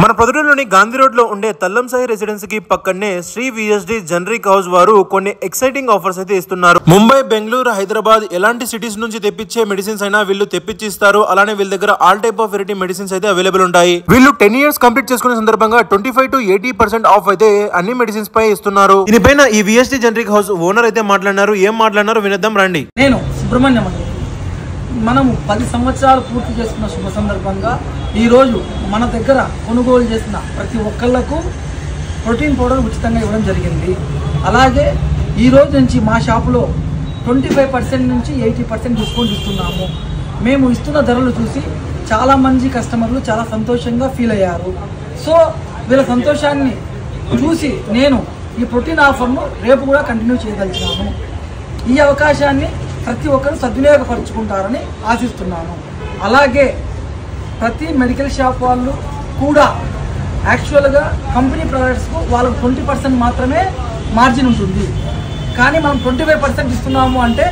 మన ప్రొద్దుటూరులోని గాంధీ రోడ్ లో ఉండే తల్లంసాయి రెసిడెన్సీ కి పక్కనే శ్రీ విఎస్డి జనరిక్ హౌస్ వారు కొన్ని ఎక్సైటింగ్ ఆఫర్స్ అయితే ఇస్తున్నారు. ముంబై, బెంగళూరు, హైదరాబాద్ ఎలాంటి సిటీస్ నుంచి తెప్పించే మెడిసిన్స్ అయినా వీళ్ళు తెప్పించిస్తారు. అలానే వీళ్ళ దగ్గర all type of variety medicines అయితే అవైలబుల్ ఉంటాయి. వీళ్ళు 10 years కంప్లీట్ చేసుకునే సందర్భంగా 25 to 80% ఆఫ్ అయితే అన్ని మెడిసిన్స్ పై ఇస్తున్నారు. దీనిపైన ఈ విఎస్డి జనరిక్ హౌస్ ఓనర్ అయితే మాట్లాడినారు. ఏం మాట్లాడినారు వినేద్దాం రండి. నేను సుబ్రహ్మణ్యం అండి. మనము 10 సంవత్సరాలు పూర్తి చేసుకున్న శుభ సందర్భంగా ఈరోజు మన దగ్గర కొనుగోలు చేసిన ప్రతి ఒక్కళ్లకు ప్రోటీన్ పౌడర్ ఉచితంగా ఇవ్వడం జరిగింది. అలాగే ఈరోజు నుంచి మా షాపులో 25% నుంచి 80% డిస్కౌంట్ ఇస్తున్నాము. మేము ఇస్తున్న ధరలు చూసి చాలామంది కస్టమర్లు చాలా సంతోషంగా ఫీల్ అయ్యారు. సో వీళ్ళ సంతోషాన్ని చూసి నేను ఈ ప్రోటీన్ ఆఫర్ను రేపు కూడా కంటిన్యూ చేయదలిచాను. ఈ అవకాశాన్ని ప్రతి ఒక్కరు సద్వినియోగపరుచుకుంటారని ఆశిస్తున్నాను. అలాగే ప్రతి మెడికల్ షాప్ వాళ్ళు కూడా యాక్చువల్గా కంపెనీ ప్రొడక్ట్స్కు వాళ్ళకు 20% మాత్రమే మార్జిన్ ఉంటుంది. కానీ మనం 25% ఇస్తున్నాము అంటే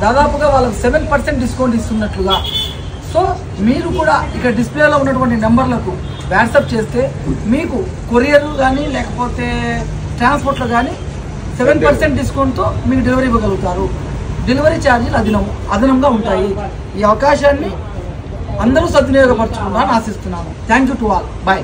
దాదాపుగా వాళ్ళకు 7% డిస్కౌంట్ ఇస్తున్నట్లుగా. సో మీరు కూడా ఇక్కడ డిస్ప్లేలో ఉన్నటువంటి నెంబర్లకు వాట్సాప్ చేస్తే మీకు కొరియర్ కానీ లేకపోతే ట్రాన్స్పోర్ట్లో కానీ 7% డిస్కౌంట్తో మీకు డెలివరీ ఇవ్వగలుగుతారు. డెలివరీ ఛార్జీలు అదనంగా ఉంటాయి. ఈ అవకాశాన్ని అందరూ సద్వినియోగపరచుకుంటారని ఆశిస్తున్నాను. Thank you to all. Bye.